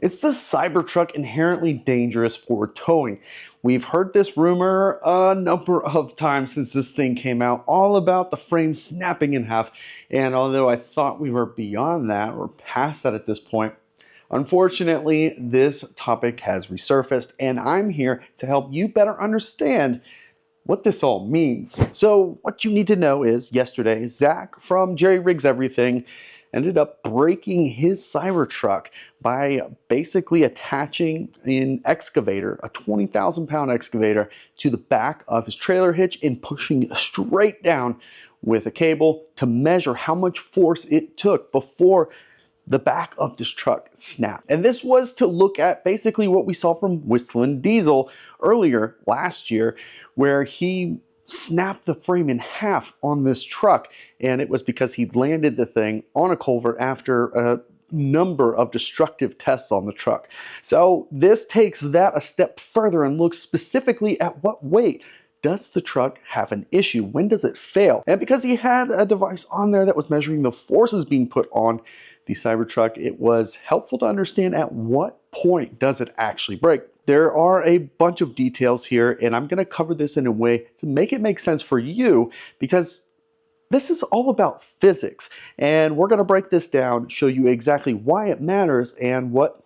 Is the Cybertruck inherently dangerous for towing? We've heard this rumor a number of times since this thing came out, all about the frame snapping in half. And although I thought we were beyond that or past that at this point, unfortunately, this topic has resurfaced, and I'm here to help you better understand what this all means. So what you need to know is yesterday, Zack from JerryRigEverything ended up breaking his Cybertruck by basically attaching an excavator, a 20,000 pound excavator, to the back of his trailer hitch and pushing straight down with a cable to measure how much force it took before the back of this truck snapped. And this was to look at basically what we saw from WhistlinDiesel earlier last year, where he snapped the frame in half on this truck, and it was because he landed the thing on a culvert after a number of destructive tests on the truck. So this takes that a step further and looks specifically at what weight does the truck have an issue? When does it fail? And because he had a device on there that was measuring the forces being put on the Cybertruck, it was helpful to understand at what point does it actually break. There are a bunch of details here, and I'm going to cover this in a way to make it make sense for you, because this is all about physics, and we're going to break this down, show you exactly why it matters and what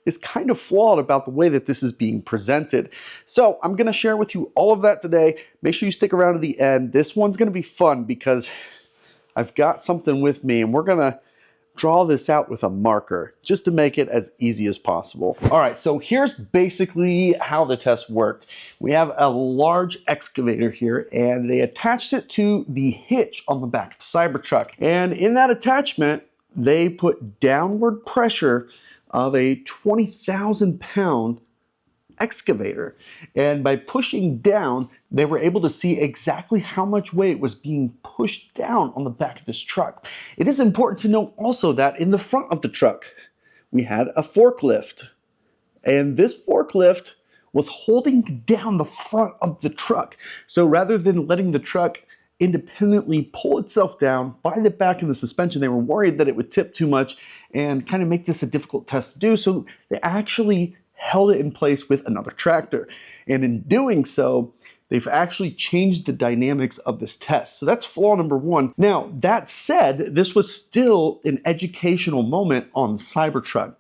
is kind of flawed about the way that this is being presented. So I'm going to share with you all of that today. Make sure you stick around to the end. This one's going to be fun because I've got something with me, and we're going to draw this out with a marker just to make it as easy as possible. All right, so here's basically how the test worked. We have a large excavator here, and they attached it to the hitch on the back of the Cybertruck. And in that attachment, they put downward pressure of a 20,000 pound excavator. And by pushing down, they were able to see exactly how much weight was being pushed down on the back of this truck. It is important to note also that in the front of the truck, we had a forklift. And this forklift was holding down the front of the truck. So rather than letting the truck independently pull itself down by the back of the suspension, they were worried that it would tip too much and kind of make this a difficult test to do. So they actually held it in place with another tractor. And in doing so, they've actually changed the dynamics of this test. So that's flaw number one. Now, that said, this was still an educational moment on the Cybertruck.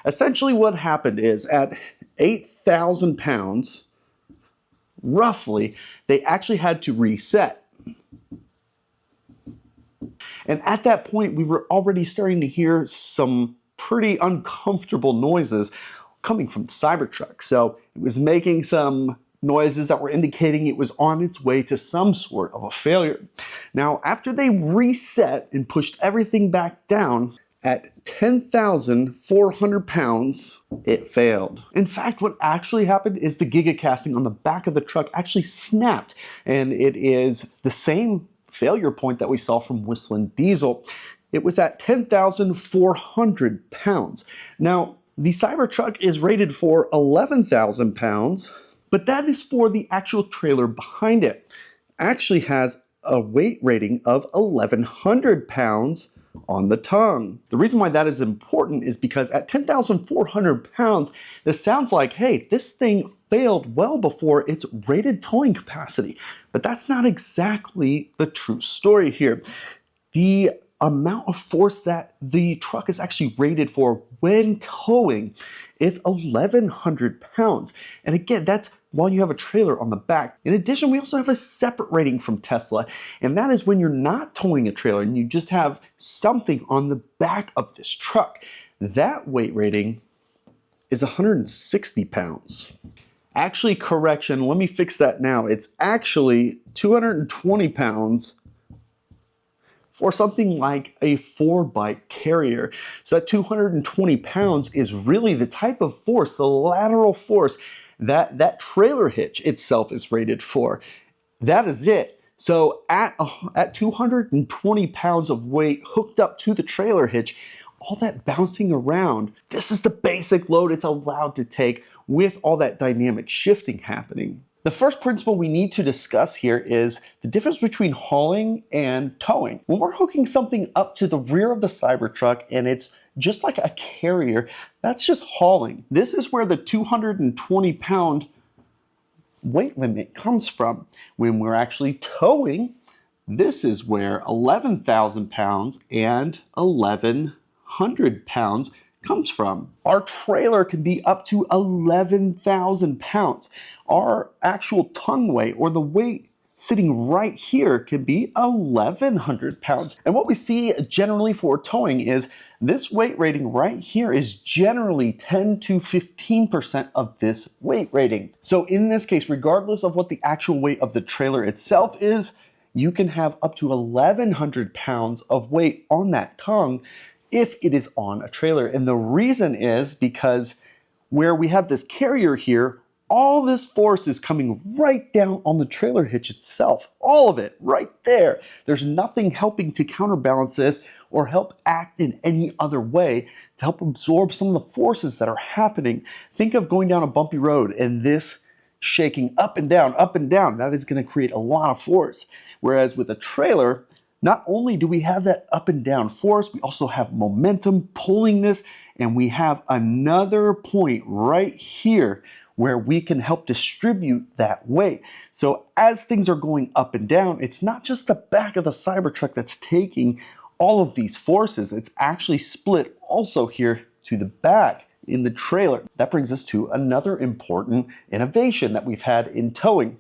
Essentially what happened is at 8,000 pounds, roughly, they actually had to reset. And at that point, we were already starting to hear some pretty uncomfortable noises coming from the Cybertruck. So it was making some noises that were indicating it was on its way to some sort of a failure. Now, after they reset and pushed everything back down at 10,400 pounds, it failed. In fact, what actually happened is the giga casting on the back of the truck actually snapped, and it is the same failure point that we saw from WhistlinDiesel. It was at 10,400 pounds. Now, the Cybertruck is rated for 11,000 pounds, but that is for the actual trailer behind it. It actually has a weight rating of 1,100 pounds on the tongue. The reason why that is important is because at 10,400 pounds, this sounds like, hey, this thing failed well before its rated towing capacity. But that's not exactly the true story here. The amount of force that the truck is actually rated for when towing is 1,100 pounds. And again, that's while you have a trailer on the back. In addition, we also have a separate rating from Tesla, and that is when you're not towing a trailer and you just have something on the back of this truck. That weight rating is 160 pounds. Actually, correction, let me fix that now. It's actually 220 pounds for something like a 4-bike carrier. So that 220 pounds is really the type of force, the lateral force, that trailer hitch itself is rated for. That is it. So at 220 pounds of weight hooked up to the trailer hitch, all that bouncing around, this is the basic load it's allowed to take with all that dynamic shifting happening. The first principle we need to discuss here is the difference between hauling and towing. When we're hooking something up to the rear of the Cybertruck and it's just like a carrier, that's just hauling. This is where the 220-pound weight limit comes from. When we're actually towing, this is where 11,000 pounds and 1,100 pounds comes from. Our trailer can be up to 11,000 pounds. Our actual tongue weight, or the weight sitting right here, can be 1,100 pounds. And what we see generally for towing is this weight rating right here is generally 10 to 15% of this weight rating. So in this case, regardless of what the actual weight of the trailer itself is, you can have up to 1,100 pounds of weight on that tongue if it is on a trailer. And the reason is because where we have this carrier here, all this force is coming right down on the trailer hitch itself. All of it right there. There's nothing helping to counterbalance this or help act in any other way to help absorb some of the forces that are happening. Think of going down a bumpy road and this shaking up and down, up and down. That is going to create a lot of force. Whereas with a trailer, not only do we have that up and down force, we also have momentum pulling this, and we have another point right here where we can help distribute that weight. So as things are going up and down, it's not just the back of the Cybertruck that's taking all of these forces. It's actually split also here to the back in the trailer. That brings us to another important innovation that we've had in towing.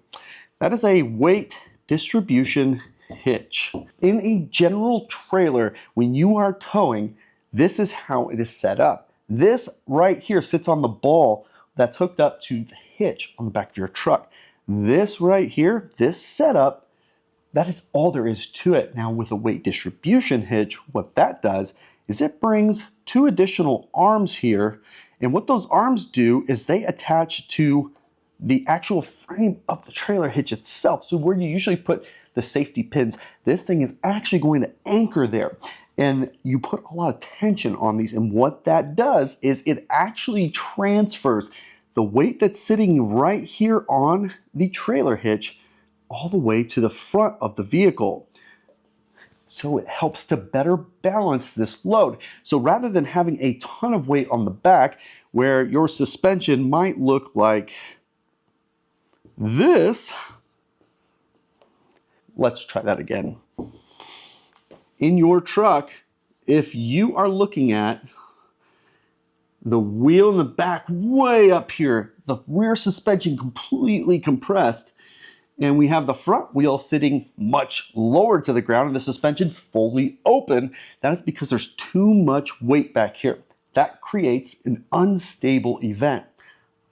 That is a weight distribution hitch. In a general trailer, when you are towing, this is how it is set up. This right here sits on the ball that's hooked up to the hitch on the back of your truck. This right here, this setup, that is all there is to it. Now with a weight distribution hitch, what that does is it brings two additional arms here, and what those arms do is they attach to the actual frame of the trailer hitch itself. So where you usually put the safety pins, this thing is actually going to anchor there. And you put a lot of tension on these. And what that does is it actually transfers the weight that's sitting right here on the trailer hitch all the way to the front of the vehicle. So it helps to better balance this load. So rather than having a ton of weight on the back, where your suspension might look like this, let's try that again. In your truck, if you are looking at the wheel in the back way up here, the rear suspension completely compressed, and we have the front wheel sitting much lower to the ground and the suspension fully open, that is because there's too much weight back here. That creates an unstable event.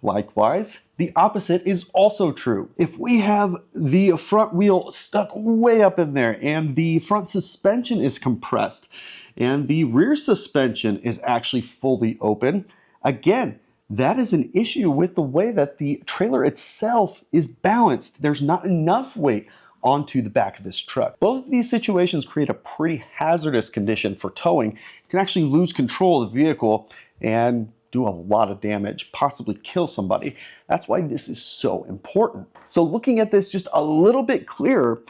Likewise, the opposite is also true. If we have the front wheel stuck way up in there and the front suspension is compressed and the rear suspension is actually fully open, again, that is an issue with the way that the trailer itself is balanced. There's not enough weight onto the back of this truck. Both of these situations create a pretty hazardous condition for towing. You can actually lose control of the vehicle and do a lot of damage, possibly kill somebody. That's why this is so important. So looking at this just a little bit clearer,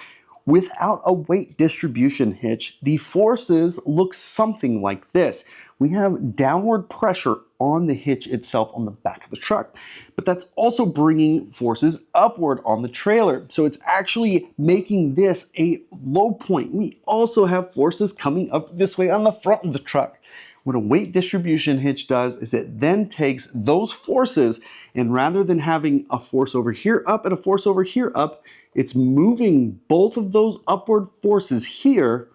without a weight distribution hitch, the forces look something like this. We have downward pressure on the hitch itself on the back of the truck, but that's also bringing forces upward on the trailer. So it's actually making this a low point. We also have forces coming up this way on the front of the truck. What a weight distribution hitch does is it then takes those forces, and rather than having a force over here up and a force over here up, it's moving both of those upward forces here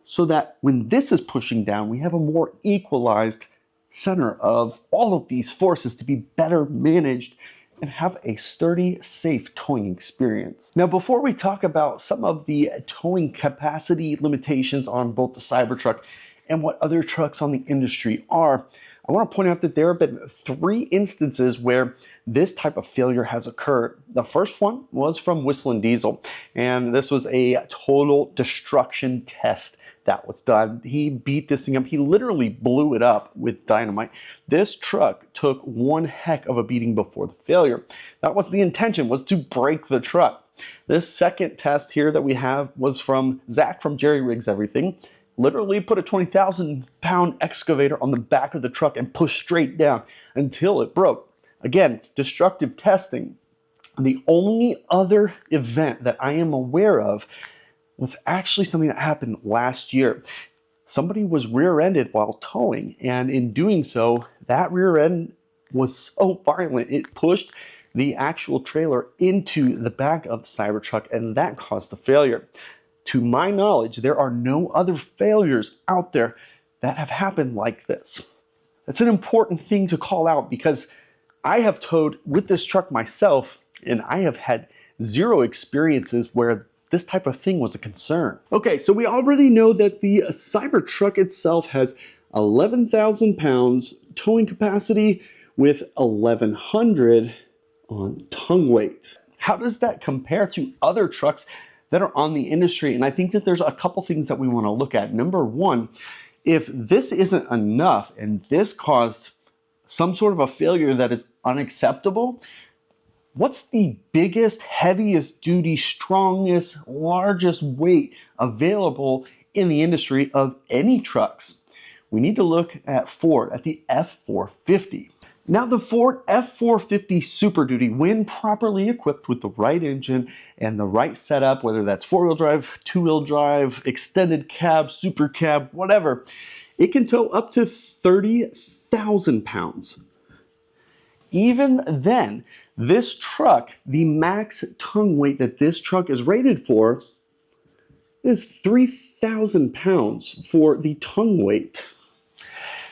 so that when this is pushing down, we have a more equalized center of all of these forces to be better managed and have a sturdy, safe towing experience. Now, before we talk about some of the towing capacity limitations on both the Cybertruck and what other trucks on the industry are, I want to point out that there have been 3 instances where this type of failure has occurred. The first one was from WhistlinDiesel, and this was a total destruction test that was done. He beat this thing up. He literally blew it up with dynamite. This truck took one heck of a beating before the failure. That was the intention, was to break the truck. This second test here that we have was from Zack from JerryRigEverything. Literally put a 20,000-pound excavator on the back of the truck and pushed straight down until it broke. Again, destructive testing. The only other event that I am aware of was actually something that happened last year. Somebody was rear-ended while towing, and in doing so, that rear end was so violent, it pushed the actual trailer into the back of the Cybertruck, and that caused the failure. To my knowledge, there are no other failures out there that have happened like this. That's an important thing to call out because I have towed with this truck myself, and I have had zero experiences where this type of thing was a concern. Okay, so we already know that the Cybertruck itself has 11,000 pounds towing capacity with 1,100 on tongue weight. How does that compare to other trucks that are on the industry? And I think that there's a couple things that we want to look at. Number one, if this isn't enough and this caused some sort of a failure that is unacceptable, what's the biggest, heaviest duty, strongest, largest weight available in the industry of any trucks? We need to look at Ford, at the F450. Now the Ford F450 Super Duty, when properly equipped with the right engine and the right setup, whether that's four-wheel drive, two-wheel drive, extended cab, super cab, whatever, it can tow up to 30,000 pounds. Even then, this truck, the max tongue weight that this truck is rated for is 3,000 pounds for the tongue weight.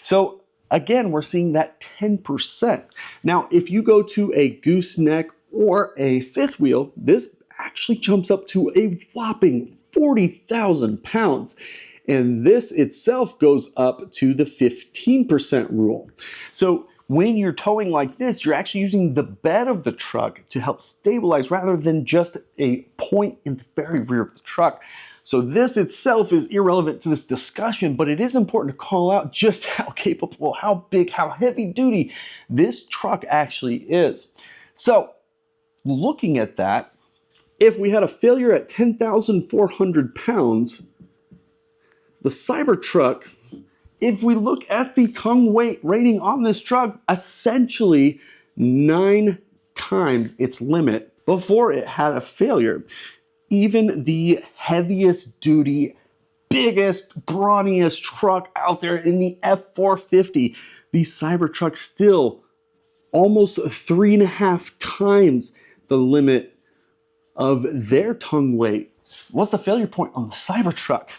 So again, we're seeing that 10%. Now, if you go to a gooseneck or a fifth wheel, this actually jumps up to a whopping 40,000 pounds. And this itself goes up to the 15% rule. So when you're towing like this, you're actually using the bed of the truck to help stabilize rather than just a point in the very rear of the truck. So this itself is irrelevant to this discussion, but it is important to call out just how capable, how big, how heavy duty this truck actually is. So looking at that, if we had a failure at 10,400 pounds, the Cybertruck, if we look at the tongue weight rating on this truck, essentially 9 times its limit before it had a failure. Even the heaviest duty, biggest, brawniest truck out there in the F450, the Cybertruck still almost 3.5 times the limit of their tongue weight. What's the failure point on the Cybertruck?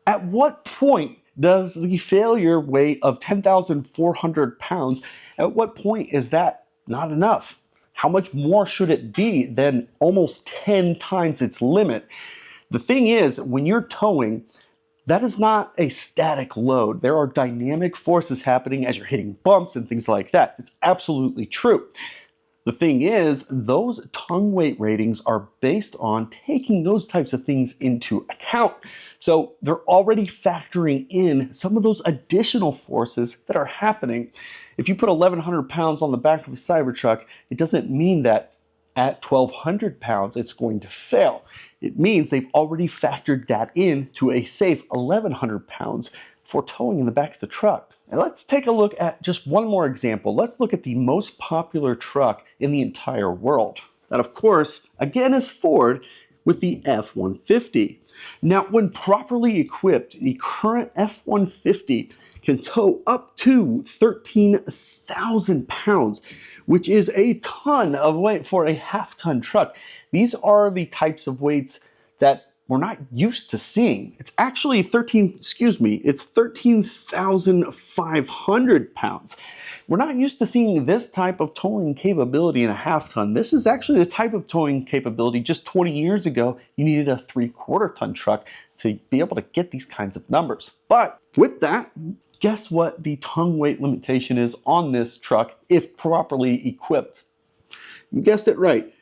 At what point does the failure weight of 10,400 pounds, at what point is that not enough? How much more should it be than almost 10 times its limit? The thing is, when you're towing, that is not a static load. There are dynamic forces happening as you're hitting bumps and things like that. It's absolutely true. The thing is, those tongue weight ratings are based on taking those types of things into account. So they're already factoring in some of those additional forces that are happening. If you put 1,100 pounds on the back of a Cybertruck, it doesn't mean that at 1,200 pounds it's going to fail. It means they've already factored that in to a safe 1,100 pounds for towing in the back of the truck. And let's take a look at just one more example. Let's look at the most popular truck in the entire world. That, of course, again is Ford with the F-150. Now, when properly equipped, the current F-150 can tow up to 13,000 pounds, which is a ton of weight for a half-ton truck. These are the types of weights that we're not used to seeing. It's actually 13,500 pounds. We're not used to seeing this type of towing capability in a half-ton. This is actually the type of towing capability just 20 years ago, you needed a 3/4 ton truck to be able to get these kinds of numbers. But with that, guess what the tongue weight limitation is on this truck if properly equipped? You guessed it right,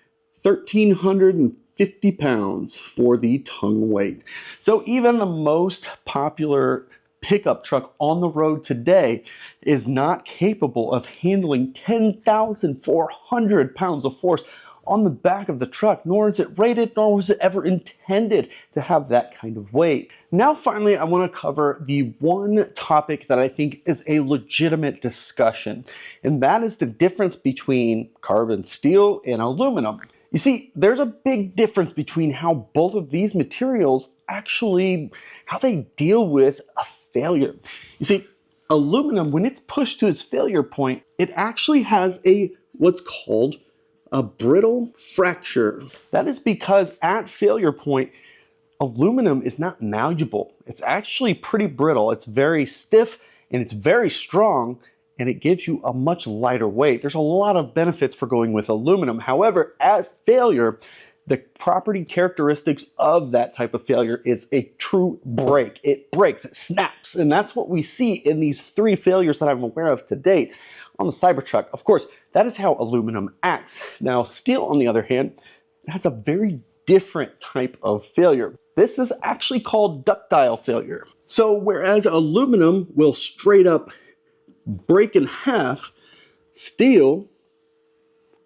1,350 50 pounds for the tongue weight. So even the most popular pickup truck on the road today is not capable of handling 10,400 pounds of force on the back of the truck, nor is it rated, nor was it ever intended to have that kind of weight. Now finally, I want to cover the one topic that I think is a legitimate discussion, and that is the difference between carbon steel and aluminum. You see, there's a big difference between how both of these materials actually, how they deal with a failure. You see, aluminum, when it's pushed to its failure point, it actually has what's called a brittle fracture. That is because at failure point, aluminum is not malleable. It's actually pretty brittle. It's very stiff and it's very strong, and it gives you a much lighter weight. There's a lot of benefits for going with aluminum. However, at failure, the property characteristics of that type of failure is a true break. It breaks, it snaps, and that's what we see in these 3 failures that I'm aware of to date on the Cybertruck. Of course, that is how aluminum acts. Now, steel, on the other hand, has a very different type of failure. This is actually called ductile failure. So whereas aluminum will straight up break in half, steel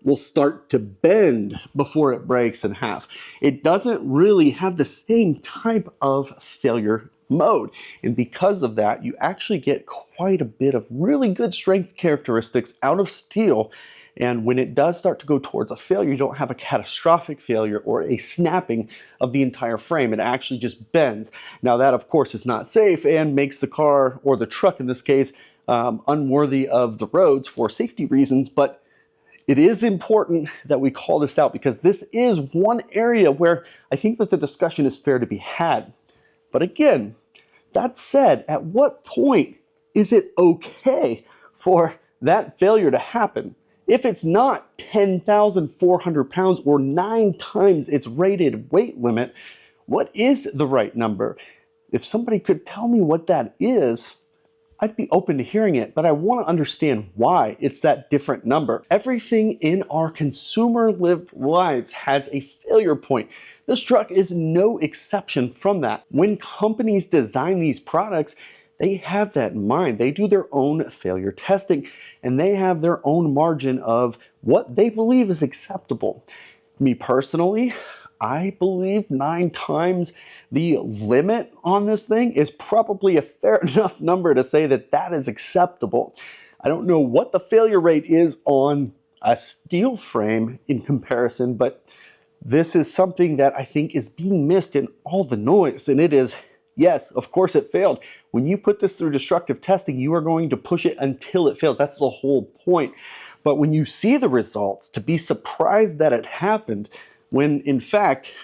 will start to bend before it breaks in half. It doesn't really have the same type of failure mode, and because of that, you actually get quite a bit of really good strength characteristics out of steel. And when it does start to go towards a failure, you don't have a catastrophic failure or a snapping of the entire frame. It actually just bends. Now that, of course, is not safe and makes the car, or the truck in this case, unworthy of the roads for safety reasons, but it is important that we call this out because this is one area where I think that the discussion is fair to be had. But again, that said, at what point is it okay for that failure to happen? If it's not 10,400 pounds or 9 times its rated weight limit, what is the right number? If somebody could tell me what that is, I'd be open to hearing it, but I want to understand why it's that different number. Everything in our consumer lived lives has a failure point. This truck is no exception from that. When companies design these products, they have that in mind. They do their own failure testing, and they have their own margin of what they believe is acceptable. Me personally, I believe 9 times the limit on this thing is probably a fair enough number to say that that is acceptable. I don't know what the failure rate is on a steel frame in comparison, but this is something that I think is being missed in all the noise. And it is, yes, of course it failed. When you put this through destructive testing, you are going to push it until it fails. That's the whole point. But when you see the results, to be surprised that it happened, when in fact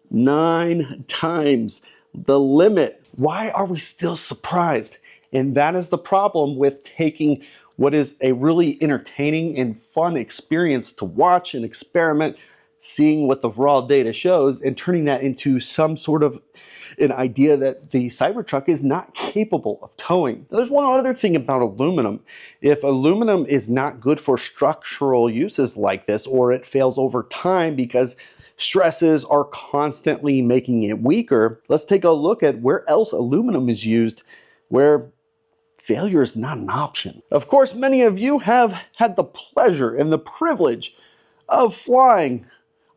9 times the limit, why are we still surprised? And that is the problem with taking what is a really entertaining and fun experience to watch and experiment, seeing what the raw data shows, and turning that into some sort of an idea that the Cybertruck is not capable of towing. Now, there's one other thing about aluminum. If aluminum is not good for structural uses like this, or it fails over time because stresses are constantly making it weaker, let's take a look at where else aluminum is used where failure is not an option. Of course, many of you have had the pleasure and the privilege of flying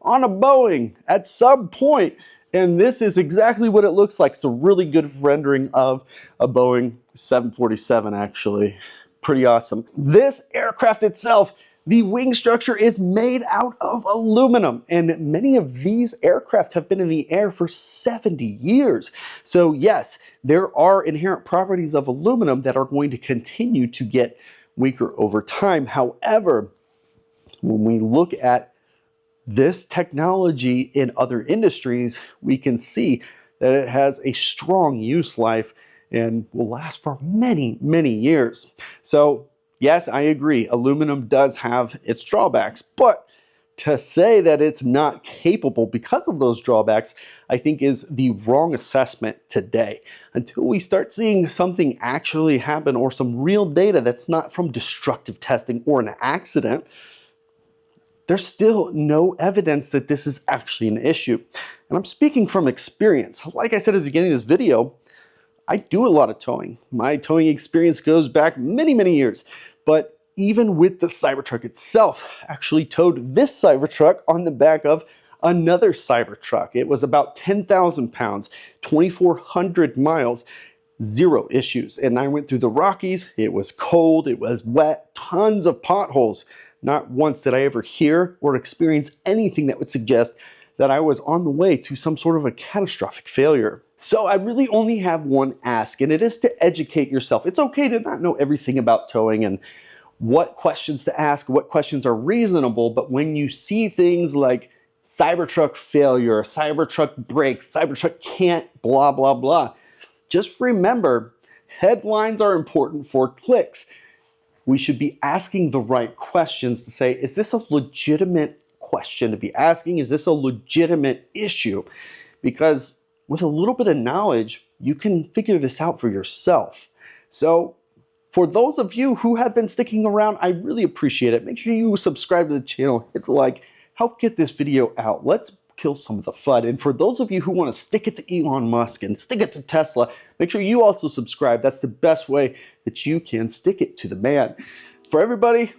on a Boeing at some point, and this is exactly what it looks like. It's a really good rendering of a Boeing 747, actually. Pretty awesome. This aircraft itself, the wing structure is made out of aluminum, and many of these aircraft have been in the air for 70 years. So yes, there are inherent properties of aluminum that are going to continue to get weaker over time. However, when we look at this technology in other industries, we can see that it has a strong use life and will last for many, many years. So yes, I agree, aluminum does have its drawbacks, but to say that it's not capable because of those drawbacks, I think is the wrong assessment today. Until we start seeing something actually happen or some real data that's not from destructive testing or an accident, there's still no evidence that this is actually an issue. And I'm speaking from experience. Like I said at the beginning of this video, I do a lot of towing. My towing experience goes back many, many years. But even with the Cybertruck itself, I actually towed this Cybertruck on the back of another Cybertruck. It was about 10,000 pounds, 2,400 miles, zero issues. And I went through the Rockies. It was cold, it was wet, tons of potholes. Not once did I ever hear or experience anything that would suggest that I was on the way to some sort of a catastrophic failure. So I really only have one ask, and it is to educate yourself. It's okay to not know everything about towing and what questions to ask, what questions are reasonable, but when you see things like Cybertruck failure, Cybertruck breaks, Cybertruck can't, blah, blah, blah, just remember, headlines are important for clicks. We should be asking the right questions to say, is this a legitimate question to be asking? Is this a legitimate issue? Because with a little bit of knowledge, you can figure this out for yourself. So for those of you who have been sticking around, I really appreciate it. Make sure you subscribe to the channel, hit the like, help get this video out. Let's kill some of the FUD. And for those of you who want to stick it to Elon Musk and stick it to Tesla, make sure you also subscribe. That's the best way that you can stick it to the man. For everybody,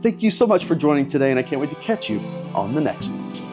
thank you so much for joining today, and I can't wait to catch you on the next one.